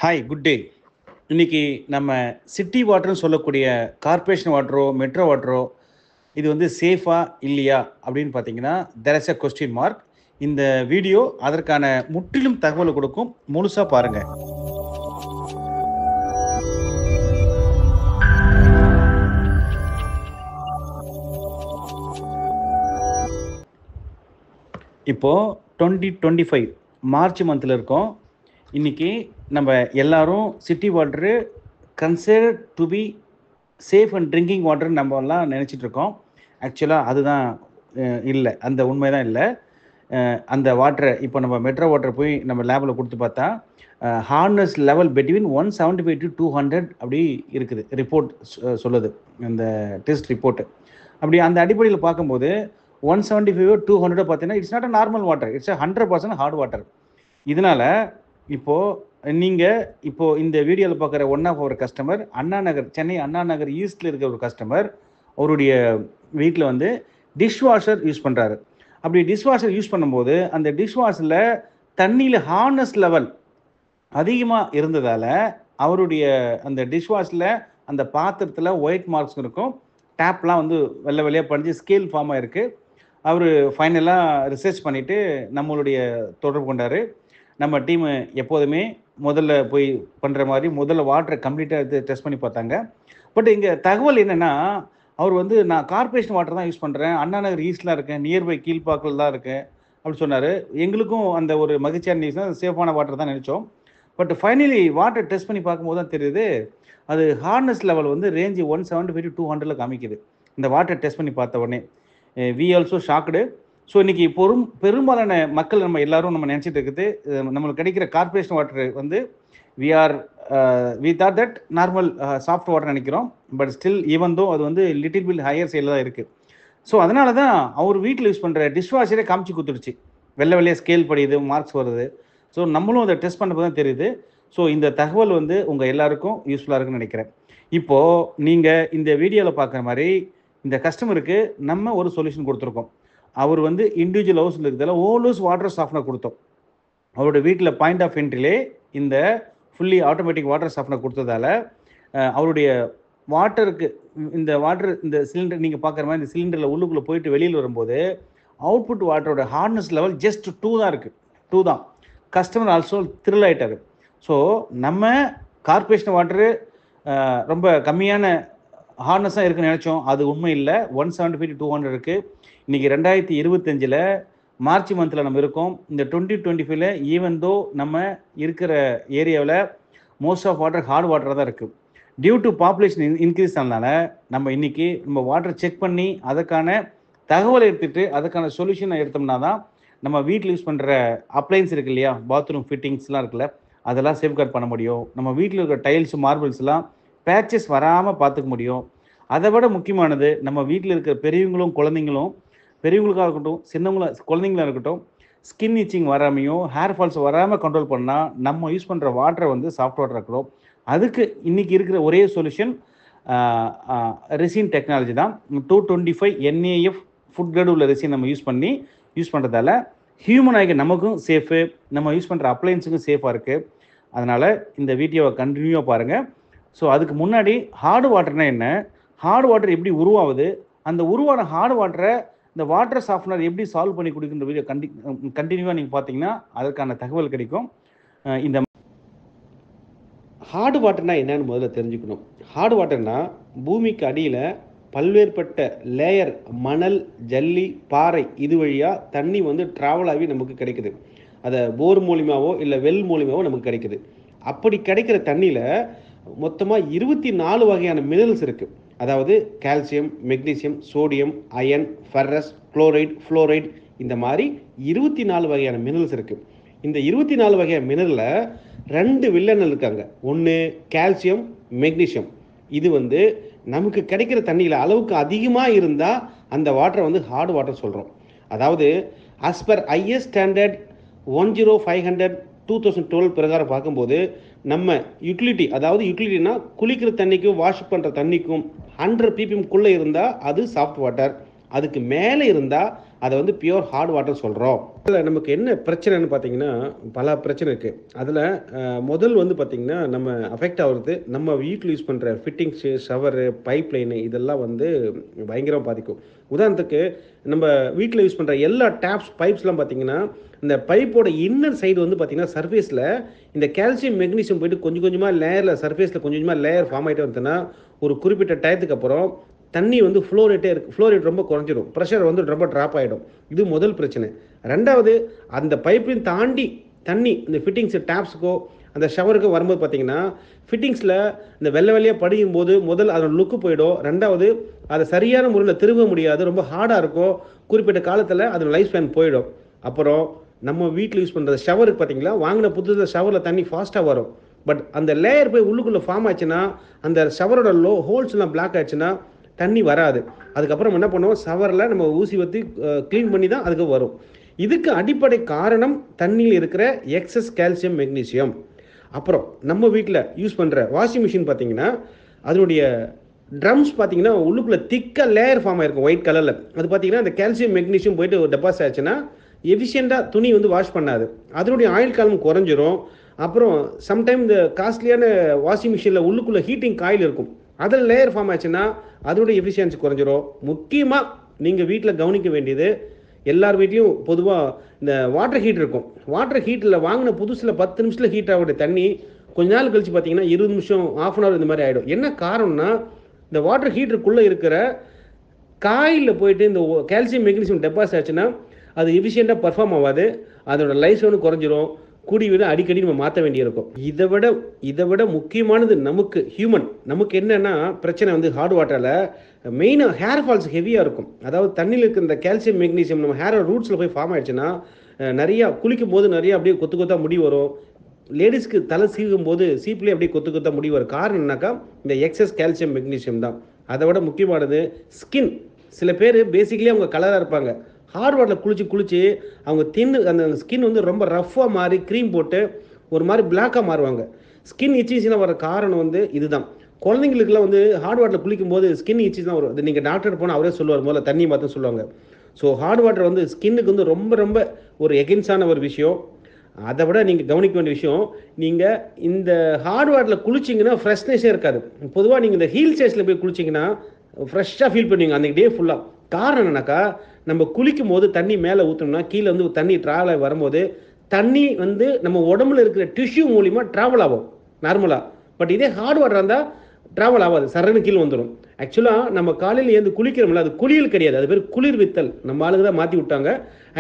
Hi, good day. இன்னைக்கு நம்ம city வாட்டர்னு சொல்லக்கூடிய கார்ப்பரேஷன் வாட்டரோ மெட்ரோ வாட்டரோ இது வந்து சேஃபா இல்லையா அப்படின்னு பார்த்தீங்கன்னா there is a question mark. இந்த வீடியோ அதற்கான முற்றிலும் தகவல் கொடுக்கும், முழுசாக பாருங்க. இப்போது 2025 மார்ச் மந்தில் இருக்கோம். இன்றைக்கி நம்ம எல்லாரும் city water consider to be safe and drinking வாட்டர்னு நம்ம எல்லாம் நினச்சிட்ருக்கோம். ஆக்சுவலாக அதுதான் இல்லை, அந்த உண்மை தான் இல்லை. அந்த வாட்டரை இப்போ நம்ம மெட்ரோ வாட்டர் போய் நம்ம லேபில் கொடுத்து பார்த்தா ஹார்ட்னஸ் லெவல் பிட்வீன் 175 to 200 அப்படி இருக்குது, ரிப்போர்ட் சொல்லுது, இந்த டெஸ்ட் ரிப்போர்ட்டு. அப்படி அந்த அடிப்படையில் பார்க்கும்போது 175 200 பார்த்தீங்கன்னா it's not a normal water, it's a 100% hard water. இதனால் இப்போது நீங்கள் இப்போது இந்த வீடியோவில் பார்க்குற one of our customer Anna Nagar, Chennai Anna Nagar ஈஸ்டில் இருக்கிற ஒரு கஸ்டமர், அவருடைய வீட்டில் வந்து டிஷ் வாஷர் யூஸ் பண்ணுறாரு. அப்படி டிஷ் வாஷர் யூஸ் பண்ணும்போது அந்த டிஷ் வாஷரில் தண்ணியில் ஹார்ட்னஸ் லெவல் அதிகமாக இருந்ததால் அவருடைய அந்த டிஷ் வாஷில் அந்த பாத்திரத்தில் ஒயிட் மார்க்ஸ் இருக்கும், டேப்லாம் வந்து வெள்ளை வெள்ளையாக படிஞ்சு ஸ்கேல் ஃபார்ம் ஆகிருக்கு. அவர் ஃபைனலாக ரிசர்ச் பண்ணிவிட்டு நம்மளுடைய தொடர்பு கொண்டார். நம்ம டீமு எப்போதுமே முதல்ல போய் பண்ணுற மாதிரி முதல்ல வாட்டரை கம்ப்ளீட்டாக எடுத்து டெஸ்ட் பண்ணி பார்த்தாங்க. பட் இங்கே தகவல் என்னென்னா, அவர் வந்து நான் கார்ப்பரேஷன் வாட்டர் தான் யூஸ் பண்ணுறேன், அண்ணா நகர் ஈஸ்டில் இருக்கேன், நியர்பை கீழ்பாக்கில் தான் இருக்கேன் அப்படின்னு சொன்னார். எங்களுக்கும் அந்த ஒரு மகிழ்ச்சியான நியூஸ் தான், சேஃபான வாட்டர் தான் நினச்சோம். பட் ஃபைனலி வாட்டர் டெஸ்ட் பண்ணி பார்க்கும்போது தான் தெரியுது, அது ஹார்ட்னஸ் லெவல் வந்து ரேஞ்சு 175 to 200 காமிக்குது. இந்த வாட்டர் டெஸ்ட் பண்ணி பார்த்த உடனே வி ஆல்சோ ஷாக்டு. ஸோ இன்றைக்கி பெரும்பாலான மக்கள் நம்ம எல்லாரும் நம்ம நினச்சிட்டு இருக்குது, நம்மளுக்கு கிடைக்கிற கார்ப்பரேஷன் வாட்டர் வந்து we thought that normal soft water நினைக்கிறோம். பட் ஸ்டில் ஈவன் தோ அது வந்து லிட்டில் பில் ஹையர் சைடில் தான் இருக்குது. ஸோ அதனால தான் அவர் வீட்டில் யூஸ் பண்ணுற டிஷ் வாஷரே காமிச்சு கொடுத்துருச்சு, வெள்ளை வெள்ளையாக ஸ்கேல் படியுது, மார்க்ஸ் வருது. ஸோ நம்மளும் அதை டெஸ்ட் பண்ணுறது தான் தெரியுது. ஸோ இந்த தகவல் வந்து உங்கள் எல்லாருக்கும் யூஸ்ஃபுல்லாக இருக்குன்னு நினைக்கிறேன். இப்போது நீங்கள் இந்த வீடியோவில் பார்க்குற மாதிரி இந்த கஸ்டமருக்கு நம்ம ஒரு சொல்யூஷன் கொடுத்துருக்கோம். அவர் வந்து இண்டிவிஜுவல் ஹவுஸில் இருக்கிறதால ஓலூஸ் வாட்டர் சாஃப்ட்னர் கொடுத்தோம். அவரோட வீட்டில் பாயிண்ட் ஆஃப் என்ட்ரிலே இந்த ஃபுல்லி ஆட்டோமேட்டிக் வாட்டர் சாஃப்ட்னர் கொடுத்ததால அவருடைய வாட்டருக்கு இந்த சிலிண்டர் நீங்கள் பார்க்குற மாதிரி இந்த சிலிண்டரில் உள்ளுக்குள்ளே போயிட்டு வெளியில் வரும்போது அவுட்புட் வாட்டரோட ஹார்ட்னஸ் லெவல் ஜஸ்ட் 2 தான் இருக்குது, 2 தான். கஸ்டமர் ஆல்சோ த்ரில் ஆகிட்டார். ஸோ நம்ம கார்ப்பரேஷன் வாட்டரு ரொம்ப கம்மியான ஹார்ட்னஸாக இருக்குன்னு நினச்சோம், அது உண்மை இல்லை. 175 to 200 இருக்குது. இன்றைக்கி 2025 மார்ச் மந்தில் நம்ம இருக்கோம். இந்த 2025 ஈவன் தோ நம்ம இருக்கிற ஏரியாவில் மோஸ்ட் ஆஃப் வாட்டர் ஹார்ட் வாட்டராக தான் இருக்குது. டியூ டு பாப்புலேஷன் இன்க்ரீஸ் ஆனதுனால நம்ம இன்றைக்கி நம்ம வாட்டர் செக் பண்ணி அதுக்கான தகவலை எடுத்துகிட்டு அதுக்கான சொல்யூஷனை எடுத்தோம்னா தான் நம்ம வீட்டில் யூஸ் பண்ணுற அப்ளைன்ஸ் இருக்குது இல்லையா, பாத்ரூம் ஃபிட்டிங்ஸ்லாம் இருக்குல்ல, அதெல்லாம் சேஃப்கார்ட் பண்ண முடியும். நம்ம வீட்டில் இருக்கிற டைல்ஸ் மார்பிள்ஸ்லாம் பேச்சஸ் வராமல் பார்த்துக்க முடியும். அதை விட முக்கியமானது, நம்ம வீட்டில் இருக்கிற பெரியவங்களும் குழந்தைங்களும், பெரியவங்களுக்காக இருக்கட்டும் குழந்தைங்களாக இருக்கட்டும், ஸ்கின் இச்சிங் வராமையும் ஹேர் ஃபால்ஸ் வராமல் கண்ட்ரோல் பண்ணால் நம்ம யூஸ் பண்ணுற வாட்டரை வந்து சாஃப்ட் வாட்டர் இருக்கணும். அதுக்கு இன்றைக்கி இருக்கிற ஒரே சொல்யூஷன் ரெசின் டெக்னாலஜி தான். 225 NAF ஃபுட் கிரேட் உள்ள ரெசின் நம்ம யூஸ் பண்ணுறதால ஹியூமன் ஆகிய நமக்கும் சேஃபு, நம்ம யூஸ் பண்ணுற அப்ளைன்ஸுக்கும் சேஃபாக இருக்குது. அதனால் இந்த வீடியோவை கண்டினியூவாக பாருங்கள். ஸோ அதுக்கு முன்னாடி ஹார்டு வாட்டர்னால் என்ன, ஹார்டு வாட்டர் எப்படி உருவாகுது, அந்த உருவான ஹார்டு வாட்டரை இந்த வாட்டர் சாஃப்ட்னர் எப்படி சால்வ் பண்ணி கொடுக்குன்ற வீடியோ கண்டினியூவாக நீங்கள் பார்த்தீங்கன்னா அதற்கான தகவல் கிடைக்கும். இந்த ஹார்டு வாட்டர்னால் என்னன்னு முதல்ல தெரிஞ்சுக்கணும். ஹார்டு வாட்டர்னால் பூமிக்கு அடியில் பல்வேறுபட்ட லேயர் மணல், ஜல்லி, பாறை இது வழியாக தண்ணி வந்து ட்ராவல் ஆகி நமக்கு கிடைக்குது. அதை போர் மூலியமாவோ இல்லை வெல் மூலியமாவோ நமக்கு கிடைக்குது. அப்படி கிடைக்கிற தண்ணியில் மொத்தமாக 24 வகையான மினரல்ஸ் இருக்குது. அதாவது calcium, magnesium, sodium, iron, ferrous, chloride, fluoride, இந்த மாதிரி 24 வகையான மினரல்ஸ் இருக்குது. இந்த 24 வகையான மினரலில் 2 வில்லங்கள் இருக்காங்க. ஒன்று கால்சியம், மெக்னீசியம். இது வந்து நமக்கு கிடைக்கிற தண்ணியில் அளவுக்கு அதிகமாக இருந்தால் அந்த வாட்டரை வந்து ஹார்டு வாட்டர் சொல்கிறோம். அதாவது ஆஸ் பர் ஐஎஸ் ஸ்டாண்டர்ட் 10500/2012 பிரகாரம் பார்க்கும்போது நம்ம யூட்டிலிட்டி, அதாவது யூட்டிலிட்டினா குளிக்கிற தண்ணிக்கும் வாஷ் பண்ணுற தண்ணிக்கும் 100 ppmக்குள்ளே இருந்தால் அது சாஃப்ட் வாட்டர், அதுக்கு மேலே இருந்தால் அதை வந்து பியூர் ஹார்ட் வாட்டர் சொல்கிறோம். அதில் நமக்கு என்ன பிரச்சனைன்னு பார்த்தீங்கன்னா பல பிரச்சனை இருக்குது. அதில் முதல் வந்து பார்த்திங்கன்னா நம்ம அஃபெக்ட் ஆகுறது நம்ம வீட்டில் யூஸ் பண்ணுற ஃபிட்டிங்ஸு, ஷவரு, பைப் லைனு இதெல்லாம் வந்து பயங்கரமாக பாதிக்கும். உதாரணத்துக்கு நம்ம வீட்டில் யூஸ் பண்ணுற எல்லா டேப்ஸ், பைப்ஸ்லாம் பார்த்திங்கன்னா இந்த பைப்போட இன்னர் சைடு வந்து பார்த்திங்கன்னா சர்ஃபேஸில் இந்த கால்சியம் மெக்னீசியம் போயிட்டு கொஞ்சம் கொஞ்சமாக லேயரில் சர்ஃபேஸில் கொஞ்சம் கொஞ்சமாக லேயர் ஃபார்ம் ஆகிட்டே வந்துன்னா ஒரு குறிப்பிட்ட டயத்துக்கு அப்புறம் தண்ணி வந்து ஃப்ளோரேட் ரொம்ப குறைஞ்சிடும், ப்ரெஷர் வந்து ரொம்ப ட்ராப் ஆகிடும். இது முதல் பிரச்சனை. ரெண்டாவது, அந்த பைப்பையும் தாண்டி தண்ணி இந்த ஃபிட்டிங்ஸ் டேப்ஸுக்கோ அந்த ஷவருக்கோ வரும்போது பார்த்தீங்கன்னா ஃபிட்டிங்ஸில் இந்த வெள்ளையாக படியும் போது முதல் அதோட லுக்கு போயிடும். ரெண்டாவது, அதை சரியான முறையில் திரும்ப முடியாது, ரொம்ப ஹார்டாக இருக்கும். குறிப்பிட்ட காலத்தில் அதோட லைஃப் ஸ்பேன் போயிடும். அப்புறம் நம்ம வீட்டில் யூஸ் பண்ணுற ஷவருக்கு பார்த்தீங்களா, வாங்கின புதுசில் ஷவரில் தண்ணி ஃபாஸ்ட்டாக வரும். பட் அந்த லேயர் போய் உள்ளுக்குள்ளே ஃபார்ம் ஆச்சுன்னா அந்த ஷவரோட ஹோல்ஸ்லாம் பிளாக் ஆச்சுன்னா தண்ணி வராது. அதுக்கப்புறம் என்ன பண்ணுவோம், ஷவரில் நம்ம ஊசி வற்றி க்ளீன் பண்ணி தான் அதுக்கு வரும். இதுக்கு அடிப்படை காரணம் தண்ணியில் இருக்கிற எக்ஸஸ் கால்சியம் மெக்னீசியம். அப்புறம் நம்ம வீட்டில் யூஸ் பண்ணுற வாஷிங் மிஷின் பார்த்தீங்கன்னா அதனுடைய ட்ரம்ஸ் பார்த்தீங்கன்னா உள்ளுக்குள்ளே திக்காக லேயர் ஃபார்ம் ஆகிருக்கும் ஒயிட் கலரில். அது பார்த்தீங்கன்னா அந்த கால்சியம் மெக்னீசியம் போயிட்டு டெபாசிட் ஆச்சுன்னா எஃபிஷியண்ட்டாக துணி வந்து வாஷ் பண்ணாது, அதனுடைய ஆயில் காலம் குறைஞ்சிரும். அப்புறம் சம்டைம் இந்த காஸ்ட்லியான வாஷிங் மிஷினில் உள்ளுக்குள்ளே ஹீட்டிங் காயில் இருக்கும், அதில் லேயர் ஃபார்ம் ஆச்சுன்னா அதனுடைய எஃபிஷியன்சி குறைஞ்சிரும். முக்கியமாக நீங்கள் வீட்டில் கவனிக்க வேண்டியது, எல்லார் வீட்லேயும் பொதுவாக இந்த வாட்டர் ஹீட் இருக்கும். வாட்டர் ஹீட்டில் வாங்கின புதுசில் 10 நிமிஷத்தில் ஹீட் ஆகக்கூடிய தண்ணி கொஞ்ச நாள் கழிச்சு பார்த்தீங்கன்னா 20 நிமிஷம், ½ hour இந்த மாதிரி ஆகிடும். என்ன காரணம்னா இந்த வாட்டர் ஹீட்டருக்குள்ளே இருக்கிற காயில் போயிட்டு இந்த கால்சியம் மெக்னீசியம் டெபாசிட் ஆச்சுன்னா அது எஃபிஷியண்ட்டாக பர்ஃபார்ம் ஆகாது, அதோட லைஃப் ஸ்பேன் குறைஞ்சிரும். கூடி விட அடிக்கடி நம்ம மாற்ற வேண்டியிருக்கும். இதை விட முக்கியமானது நமக்கு என்னென்னா பிரச்சனை வந்து ஹார்ட் வாட்டரில் மெயினாக ஹேர் ஃபால்ஸ் ஹெவியாக இருக்கும். அதாவது தண்ணியில் இருக்கிற இந்த கால்சியம் மெக்னீசியம் நம்ம ஹேரோட ரூட்ஸில் போய் ஃபார்ம் ஆயிடுச்சுன்னா நிறையா குளிக்கும் போது நிறையா அப்படியே கொத்து கொத்தா முடி வரும். லேடிஸ்க்கு தலை சீவும் போது சீப்லேயே அப்படியே கொத்து கொத்தா முடி வரும். காரணம் என்னன்னாக்கா இந்த எக்ஸஸ் கால்சியம் மெக்னீசியம் தான். அதை விட முக்கியமானது ஸ்கின். சில பேர் பேசிக்கலி அவங்க கலராக இருப்பாங்க, ஹார்ட் வாட்டரில் குளிச்சு அவங்க அந்த ஸ்கின் வந்து ரொம்ப ரஃப்பாக மாறி க்ரீம் போட்டு ஒரு மாதிரி பிளாக்காக மாறுவாங்க. ஸ்கின் இச்சிங்ஸ்னா வர காரணம் வந்து இதுதான். குழந்தைங்களுக்குலாம் வந்து ஹார்ட் வாட்டரில் குளிக்கும் போது ஸ்கின் இச்சிங்ஸ் தான் வரும். அது நீங்கள் டாக்டர் போனால் அவரே சொல்லுவார், முதல்ல தண்ணி மாற்ற சொல்லுவாங்க. ஸோ ஹார்ட் வாட்டர் வந்து ஸ்கின்னுக்கு வந்து ரொம்ப ஒரு எகென்ஸ்டான ஒரு விஷயம். அதை விட நீங்கள் கவனிக்க வேண்டிய விஷயம், நீங்கள் இந்த ஹார்ட் வாட்டரில் குளிச்சிங்கன்னா ஃப்ரெஷ்னஸே இருக்காது. பொதுவாக நீங்கள் இந்த ஹீல் ஸ்டேஷனில் போய் குளிச்சிங்கன்னா ஃப்ரெஷ்ஷாக ஃபீல் பண்ணுவீங்க அன்றைக்கி டே ஃபுல்லாக. காரணம் என்னன்னாக்கா, நம்ம குளிக்கும் போது தண்ணி மேலே ஊற்றணும்னா கீழே வந்து தண்ணி ட்ராவல் ஆகி வரும்போது தண்ணி வந்து நம்ம உடம்புல இருக்கிற டிஷ்யூ மூலிமா ட்ராவல் ஆகும் நார்மலாக. பட் இதே ஹார்ட் வாட்டர் இருந்தால் ட்ராவல் ஆகாது, சரன்னு கீழே வந்துடும். ஆக்சுவலாக நம்ம காலையில் ஏந்து குளிக்கிறோம்ல, அது குளியல் கிடையாது, அது பேர் குளிர்வித்தல். நம்ம ஆளுங்க தான் மாற்றி விட்டாங்க.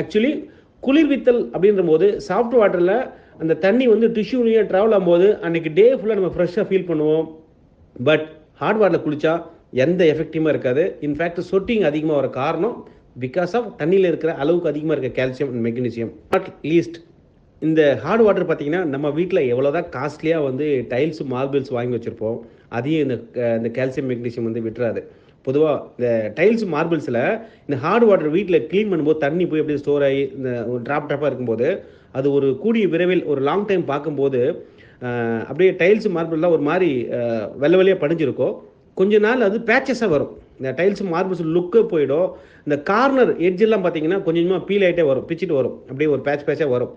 ஆக்சுவலி குளிர்வித்தல் அப்படின்ற போது சாஃப்ட் வாட்டரில் அந்த தண்ணி வந்து டிஷ்யூலேயே ட்ராவல் ஆகும்போது அன்றைக்கி டே ஃபுல்லாக நம்ம ஃப்ரெஷ்ஷாக ஃபீல் பண்ணுவோம். பட் ஹார்ட் வாட்டரில் குளித்தா எந்த எஃபெக்டிவாக இருக்காது. இன்ஃபேக்ட் சொட்டிங் அதிகமாக வர காரணம் பிகாஸ் ஆஃப் தண்ணியில் இருக்கிற அளவுக்கு அதிகமாக இருக்க calcium and magnesium. Not least இந்த ஹார்ட் வாட்டர் பார்த்தீங்கன்னா நம்ம வீட்டில் எவ்வளோதான் காஸ்ட்லியாக வந்து டைல்ஸு மார்பிள்ஸ் வாங்கி வச்சுருப்போம், அதையும் இந்த கால்சியம் மெக்னீசியம் வந்து விட்டுறாது. பொதுவாக இந்த டைல்ஸ் மார்பிள்ஸில் இந்த ஹார்ட் வாட்டர் வீட்டில் க்ளீன் பண்ணும்போது தண்ணி போய் அப்படியே ஸ்டோர் ஆகி இந்த ஒரு ட்ராப்பாக இருக்கும்போது அது ஒரு கூடிய விரைவில் ஒரு லாங் டைம் பார்க்கும்போது அப்படியே டைல்ஸ் மார்பிள்லாம் ஒரு மாதிரி வெள்ளையாக படிஞ்சிருக்கும். கொஞ்ச நாள் அது பேச்சஸாக வரும். இந்த டைல்ஸ் மார்பிள்ஸ் லுக்கே போயிடும். இந்த கார்னர் எட்ஜெல்லாம் பார்த்தீங்கன்னா கொஞ்சமாக பீல் ஆகிட்டே வரும், பிச்சுட்டு வரும், அப்படியே ஒரு பேட்சாக வரும்.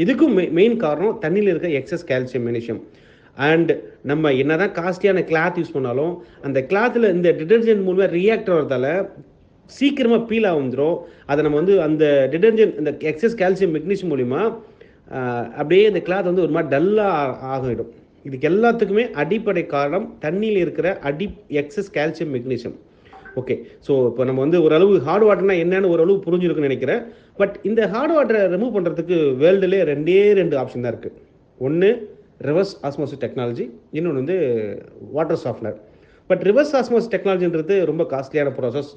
இதுக்கும் மெயின் காரணம் தண்ணியில் இருக்க எக்ஸஸ் கால்சியம் மெக்னீசியம். அண்ட் நம்ம என்ன தான் காஸ்ட்லியான கிளாத் யூஸ் பண்ணாலும் அந்த கிளாத்தில் இந்த டிடர்ஜென்ட் மூலமாக ரியாக்ட் ஆகிறதால சீக்கிரமாக பீல் ஆகிடும். அதை நம்ம வந்து அந்த டிடர்ஜென்ட் இந்த எக்ஸஸ் கால்சியம் மெக்னீசியம் மூலிமா அப்படியே இந்த கிளாத் வந்து ஒரு மாதிரி டல்லாக ஆகிடும். இதுக்கு எல்லாத்துக்குமே அடிப்படை காரணம் தண்ணியில் இருக்கிற excess calcium magnesium. Okay, so இப்போ நம்ம வந்து ஓரளவு ஹார்ட் வாட்டர்னா என்னன்னு ஓரளவு புரிஞ்சிருக்குன்னு நினைக்கிறேன். பட் இந்த ஹார்ட் வாட்டரை ரிமூவ் பண்ணுறதுக்கு வேர்ல்டுலே 2 ஆப்ஷன் தான் இருக்குது. ஒன்று ரிவர்ஸ் ஆஸ்மோசிஸ் டெக்னாலஜி, இன்னொன்று வந்து water softener. But reverse osmosis டெக்னாலஜின்றது ரொம்ப காஸ்ட்லியான ப்ராசஸ்.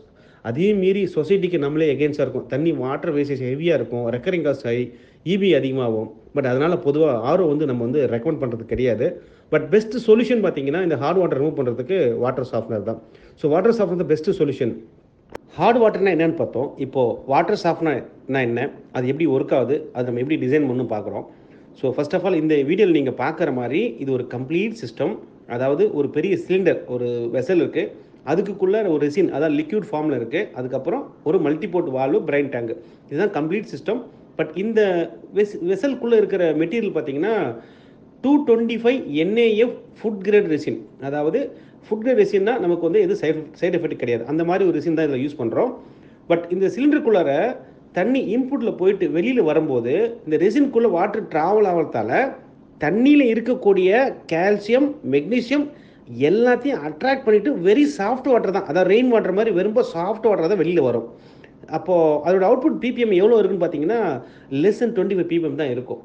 அதையும் மீறி சொசைட்டிக்கு நம்மளே எகெயின்ஸ்டாக இருக்கும். தண்ணி வாட்டர் வேஸ்டேஜ் ஹெவியாக இருக்கும், ரெக்கரிங் காஸ்ட் ஹை, இபி அதிகமாகும். பட் அதனால் பொதுவாக ஆரோ வந்து நம்ம வந்து ரெக்கமெண்ட் பண்ணுறது கிடையாது. பட் பெஸ்ட் சொல்யூஷன் பார்த்தீங்கன்னா இந்த ஹார்ட் வாட்டர் ரிமூவ் பண்ணுறதுக்கு வாட்டர் சாஃப்ட்னர் தான். ஸோ வாட்டர் சாஃப்ட்னர் தான் பெஸ்ட் சொல்யூஷன். ஹார்ட் வாட்டர்னா என்னென்னு பார்த்தோம். இப்போது வாட்டர் சாஃப்ட்னர்னா என்ன, அது எப்படி ஒர்க் ஆகுது, அது நம்ம எப்படி டிசைன் பண்ணணும் பார்க்குறோம். ஸோ ஃபர்ஸ்ட் ஆஃப் ஆல் இந்த வீடியோவில் நீங்கள் பார்க்குற மாதிரி இது ஒரு கம்ப்ளீட் சிஸ்டம். அதாவது ஒரு பெரிய சிலிண்டர், ஒரு வெசல் இருக்குது, அதுக்குள்ளே ஒரு ரெசின், அதாவது லிக்யூட் ஃபார்மில் இருக்குது. அதுக்கப்புறம் ஒரு மல்டிபோர்ட் வால்வு, பிரைன் டேங்கு, இதுதான் கம்ப்ளீட் சிஸ்டம். பட் இந்த வெசல்குள்ளே இருக்கிற மெட்டீரியல் பார்த்தீங்கன்னா 225 NAF ஃபுட் கிரேட் ரெசின். அதாவது ஃபுட் கிரேட் ரெசின்னா நமக்கு வந்து எது சைடு எஃபெக்ட் கிடையாது. அந்த மாதிரி ஒரு ரெசின் தான் இதில் யூஸ் பண்ணுறோம். பட் இந்த சிலிண்டருக்குள்ளார தண்ணி இன்புட்டில் போயிட்டு வெளியில் வரும்போது இந்த ரெசின்குள்ளே வாட்டர் ட்ராவல் ஆகிறதால தண்ணியில் இருக்கக்கூடிய கால்சியம், மெக்னீசியம் எல்லாத்தையும் அட்ராக்ட் பண்ணிவிட்டு வெரி சாஃப்ட் வாட்டர் தான், அதாவது ரெயின் வாட்டர் மாதிரி ரொம்ப சாஃப்ட் வாட்டர் தான் வெளியில் வரும். அப்போது அதோட அவுட்புட் பிபிஎம் எவ்வளோ இருக்குன்னு பார்த்தீங்கன்னா less than 25 ppm தான் இருக்கும்.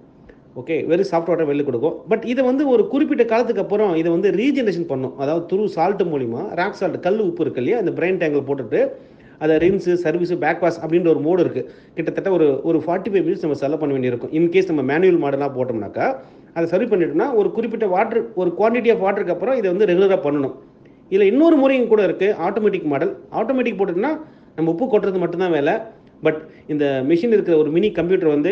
ஓகே, வெரி சாஃப்ட் வாட்டர் வெளில கொடுக்கும். பட் இதை வந்து ஒரு குறிப்பிட்ட காலத்துக்கு அப்புறம் இதை வந்து ரீஜெனரேஷன் பண்ணும். அதாவது த்ரூ சால்ட் மூலிமா, ராக் சால்ட், கல் உப்பு இருக்கு இல்லையா, இந்த பிரைன் டேங்கில் போட்டுட்டு அதை ரின்ஸு, சர்வீஸு, பேக் வாஷ் அப்படின்ற ஒரு மோடு இருக்குது. கிட்டத்தட்ட ஒரு 45 மினிட்ஸ் நம்ம செலவு பண்ண வேண்டியிருக்கும். இன்கேஸ் நம்ம மேனுவல் மாடலாக போட்டோம்னாக்கா அதை சர்வ் பண்ணிட்டோம்னா ஒரு குறிப்பிட்ட வாட்டர், ஒரு குவான்டிட்டி ஆஃப் வாட்டருக்கு அப்புறம் இதை வந்து ரெகுலராக பண்ணணும். இதில் இன்னொரு முறையும் கூட இருக்குது, ஆட்டோமேட்டிக் மாடல். ஆட்டோமேட்டிக் போட்டுட்டுனா நம்ம உப்பு கொட்டுறது மட்டும்தான் வேலை. பட் இந்த மிஷின் இருக்கிற ஒரு மினி கம்ப்யூட்டர் வந்து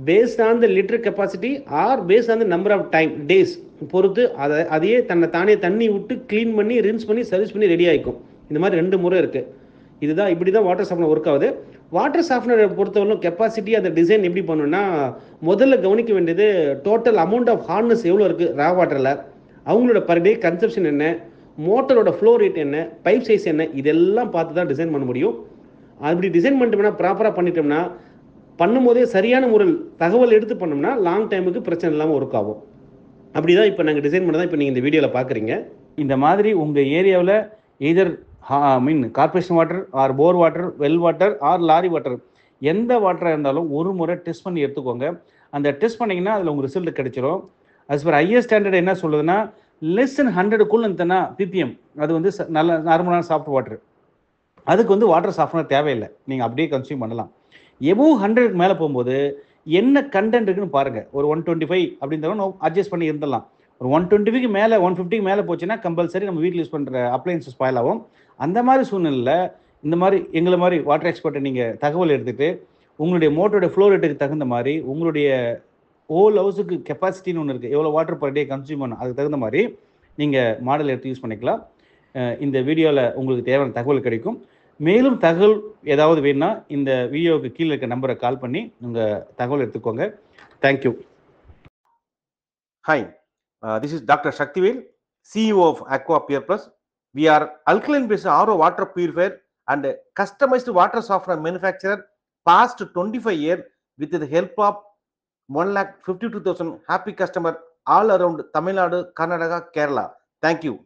based on the litre capacity or based on the number of time, days பொறுத்து அதையே தானே தண்ணி விட்டு க்ளீன் பண்ணி, ரின்ஸ் பண்ணி, சர்வீஸ் பண்ணி ரெடி ஆகிக்கும். இந்த மாதிரி 2 முறை இருக்குது. இதுதான், இப்படி தான் வாட்டர் சாஃப்ட்னர் ஒர்க் ஆகுது. வாட்டர் சாஃப்ட்னரை பொறுத்தவரைக்கும் கெப்பாசிட்டி, அந்த டிசைன் எப்படி பண்ணணும்னா, முதல்ல கவனிக்க வேண்டியது டோட்டல் அமௌண்ட் ஆஃப் ஹார்ட்னஸ் எவ்வளோ இருக்குது ரா வாட்டரில், அவங்களோட பர் டே கன்சப்ஷன் என்ன, மோட்டரோட ஃப்ளோ ரேட் என்ன, பைப் சைஸ் என்ன, இதெல்லாம் பார்த்து தான் டிசைன் பண்ண முடியும். அப்படி டிசைன் பண்ணிட்டோம்னா, ப்ராப்பராக பண்ணிட்டோம்னா, பண்ணும்போதே சரியான முறையில் தகவல் எடுத்து பண்ணோம்னா லாங் டைமுக்கு பிரச்சனை இல்லாமல் ஒர்க் ஆகும். அப்படி தான் இப்போ நாங்கள் டிசைன் பண்ண தான் இப்போ நீங்கள் இந்த வீடியோவில் பார்க்குறீங்க. இந்த மாதிரி உங்கள் ஏரியாவில் either corporation water or bore water, well water or lorry water, எந்த வாட்டராக இருந்தாலும் ஒரு முறை டெஸ்ட் பண்ணி எடுத்துக்கோங்க. அந்த டெஸ்ட் பண்ணிங்கன்னா அதில் உங்கள் ரிசல்ட் கிடைச்சிரும். அஸ் பர் ஐஎஸ் ஸ்டாண்டர்ட் என்ன சொல்லுதுன்னா, லெஸ் தென் 100க்குள்ள இருந்ததுன்னா பிபிஎம், அது வந்து நல்ல நார்மலான சாஃப்ட் வாட்டர். அதுக்கு வந்து வாட்டர் சாஃப்ட்னர் தேவையில்லை, நீங்கள் அப்படியே கன்சியூம் பண்ணலாம். எபோவ் 100க்கு மேலே போகும்போது என்ன கண்டென்ட் இருக்குன்னு பாருங்கள். ஒரு 125 அப்படின்றத அட்ஜஸ்ட் பண்ணி இருந்துடலாம். ஒரு 125க்கு மேலே, 150க்கு மேலே போச்சுன்னா கம்பல்சரி நம்ம வீட்டில் யூஸ் பண்ணுற அப்ளையன்ஸஸ் ஸ்பாயில் ஆகும். அந்த மாதிரி சூழ்நிலையில் இந்த மாதிரி எங்களை மாதிரி வாட்டர் எக்ஸ்பர்ட்டை நீங்கள் தகவல் எடுத்துகிட்டு உங்களுடைய மோட்டரோட ஃப்ளோ ரேட்டுக்கு தகுந்த மாதிரி, உங்களுடைய ஹோல் ஹவுஸுக்கு கெப்பாசிட்டின்னு ஒன்று இருக்குது, எவ்வளோ வாட்டர் பர் டே கன்சியூம் பண்ணணும், அதுக்கு தகுந்த மாதிரி நீங்கள் மாடல் எடுத்து யூஸ் பண்ணிக்கலாம். இந்த வீடியோவில் உங்களுக்கு தேவையான தகவல் கிடைக்கும். மேலும் தகவல் ஏதாவது வேணும்னா இந்த வீடியோவுக்கு கீழே இருக்க நம்பரை கால் பண்ணி உங்கள் தகவல் எடுத்துக்கோங்க. Thank you. Hi, this is Dr. Shaktivel, CEO of Aqua Pure Plus. We are alkaline-based RO water purifier and customized water softener manufacturer past 25 years with the help of 1,52,000 happy customers all around Tamil Nadu, Karnataka, Kerala. Thank you.